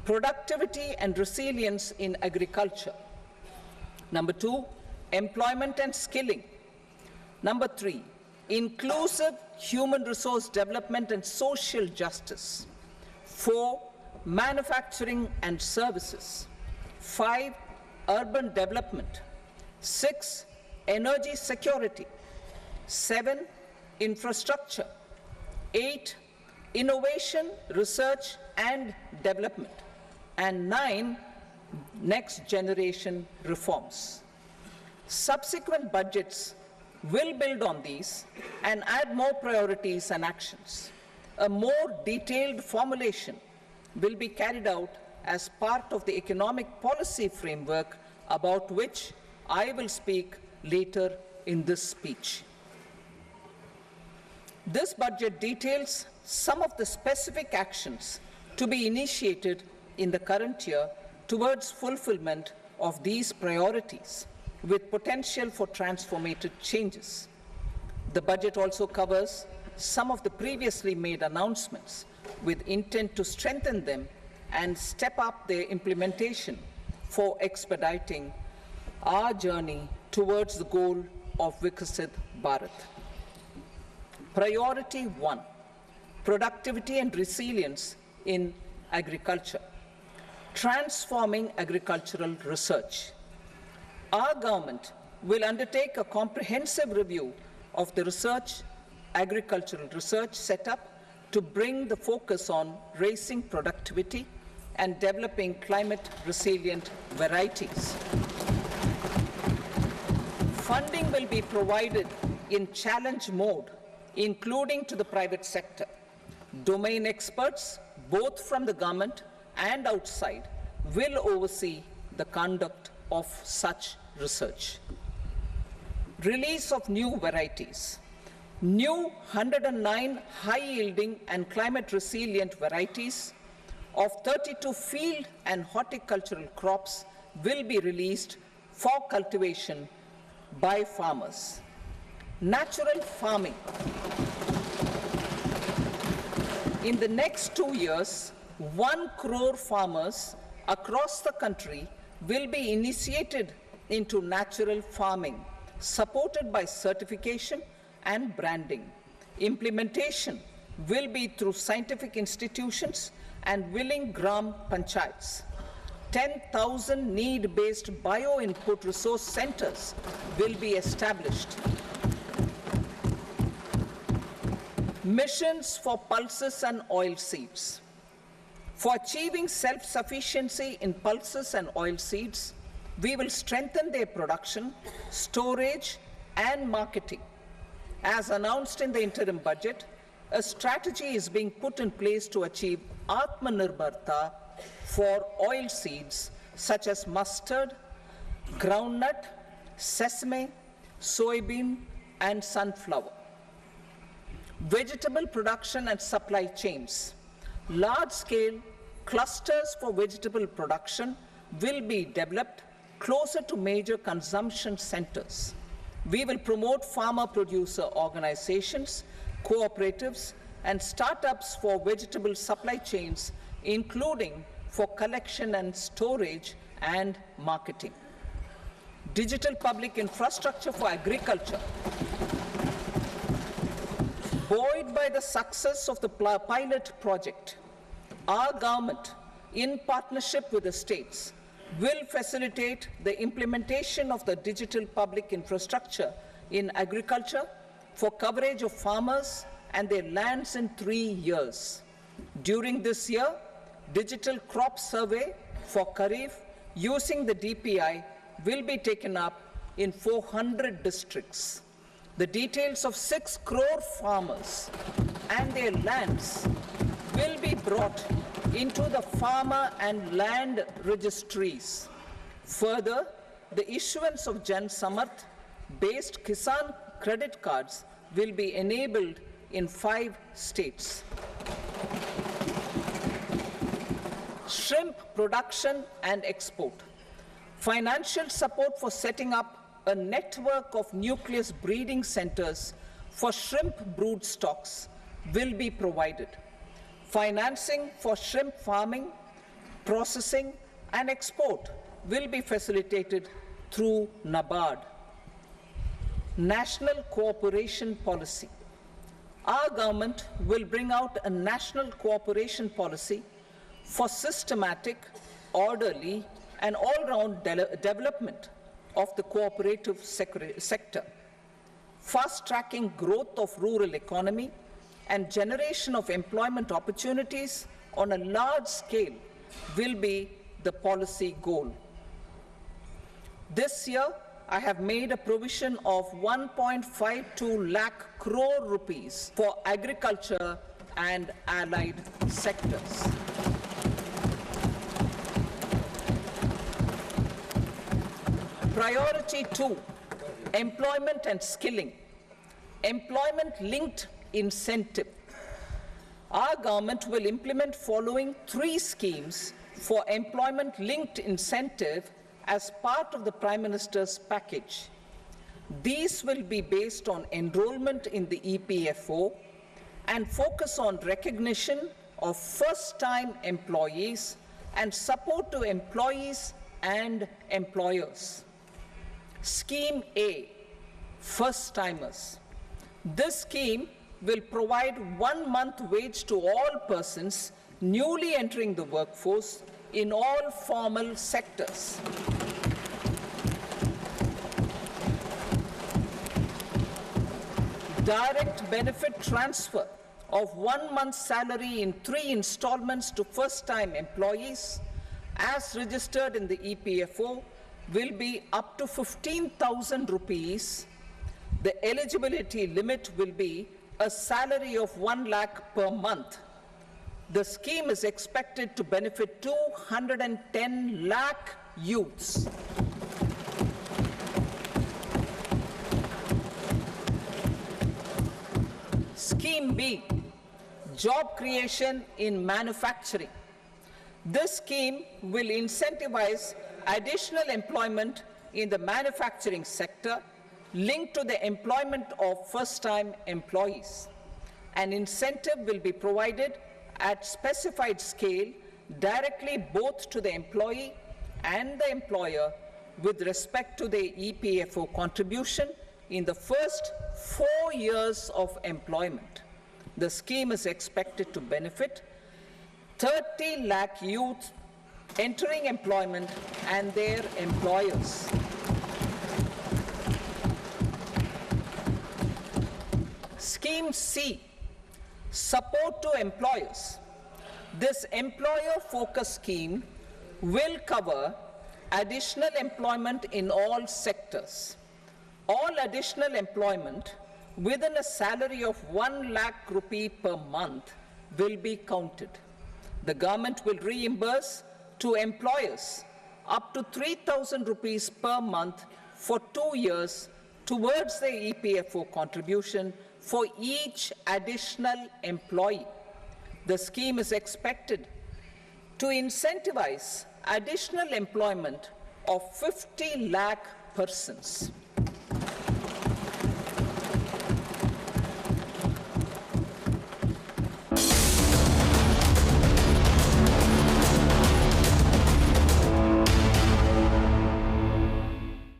productivity and resilience in agriculture. Number 2, employment and skilling. Number 3, inclusive human resource development and social justice. 4, manufacturing and services. 5, urban development. 6, energy security. 7, infrastructure. 8, innovation, research and development. And 9, next generation reforms. Subsequent budgets will build on these and add more priorities and actions. A more detailed formulation will be carried out as part of the economic policy framework about which I will speak later in this speech. This budget details some of the specific actions to be initiated in the current year towards fulfillment of these priorities, with potential for transformative changes. The budget also covers some of the previously made announcements with intent to strengthen them and step up their implementation for expediting our journey towards the goal of Viksit Bharat. Priority 1, productivity and resilience in agriculture. Transforming agricultural research. Our government will undertake a comprehensive review of the agricultural research setup to bring the focus on raising productivity and developing climate-resilient varieties. Funding will be provided in challenge mode, including to the private sector. Domain experts, both from the government and outside, will oversee the conduct of such research. Release of new varieties. New 109 high-yielding and climate-resilient varieties of 32 field and horticultural crops will be released for cultivation by farmers. Natural farming. In the next 2 years, 1 crore farmers across the country will be initiated into natural farming, supported by certification and branding. Implementation will be through scientific institutions and willing gram panchayats. 10,000 need-based bio-input resource centers will be established. Missions for pulses and oilseeds. For achieving self-sufficiency in pulses and oilseeds, we will strengthen their production, storage, and marketing. As announced in the interim budget, a strategy is being put in place to achieve Atmanirbharta for oilseeds such as mustard, groundnut, sesame, soybean, and sunflower. Vegetable production and supply chains. Large-scale clusters for vegetable production will be developed closer to major consumption centers. We will promote farmer-producer organizations, cooperatives, and startups for vegetable supply chains, including for collection and storage and marketing. Digital public infrastructure for agriculture. Buoyed by the success of the pilot project, our government, in partnership with the states, will facilitate the implementation of the digital public infrastructure in agriculture for coverage of farmers and their lands in 3 years. During this year, digital crop survey for Kharif using the DPI will be taken up in 400 districts. The details of 6 crore farmers and their lands will be brought into the farmer and land registries. Further, the issuance of Jan Samarth-based Kisan credit cards will be enabled in 5 states. Shrimp production and export. Financial support for setting up a network of nucleus breeding centers for shrimp brood stocks will be provided. Financing for shrimp farming processing and export will be facilitated through NABARD. National Cooperation Policy. Our government will bring out a national cooperation policy for systematic, orderly, and all-round development of the cooperative sector, fast-tracking growth of rural economy and generation of employment opportunities on a large scale will be the policy goal. This year, I have made a provision of 1.52 lakh crore rupees for agriculture and allied sectors. Priority 2, employment and skilling. Employment-linked incentive. Our government will implement following 3 schemes for employment-linked incentive as part of the Prime Minister's package. These will be based on enrollment in the EPFO and focus on recognition of first-time employees and support to employees and employers. Scheme A, first-timers. This scheme will provide 1 month wage to all persons newly entering the workforce in all formal sectors. Direct benefit transfer of 1 month's salary in 3 installments to first-time employees as registered in the EPFO will be up to 15,000 rupees. The eligibility limit will be a salary of 1 lakh per month. The scheme is expected to benefit 210 lakh youths. Scheme B, job creation in manufacturing. This scheme will incentivize additional employment in the manufacturing sector linked to the employment of first-time employees. An incentive will be provided at specified scale directly both to the employee and the employer with respect to the EPFO contribution in the first 4 years of employment. The scheme is expected to benefit 30 lakh youth entering employment and their employers. Scheme C, support to employers. This employer-focused scheme will cover additional employment in all sectors. All additional employment within a salary of 1 lakh rupee per month will be counted. The government will reimburse to employers up to 3,000 rupees per month for 2 years towards the EPFO contribution for each additional employee. The scheme is expected to incentivize additional employment of 50 lakh persons.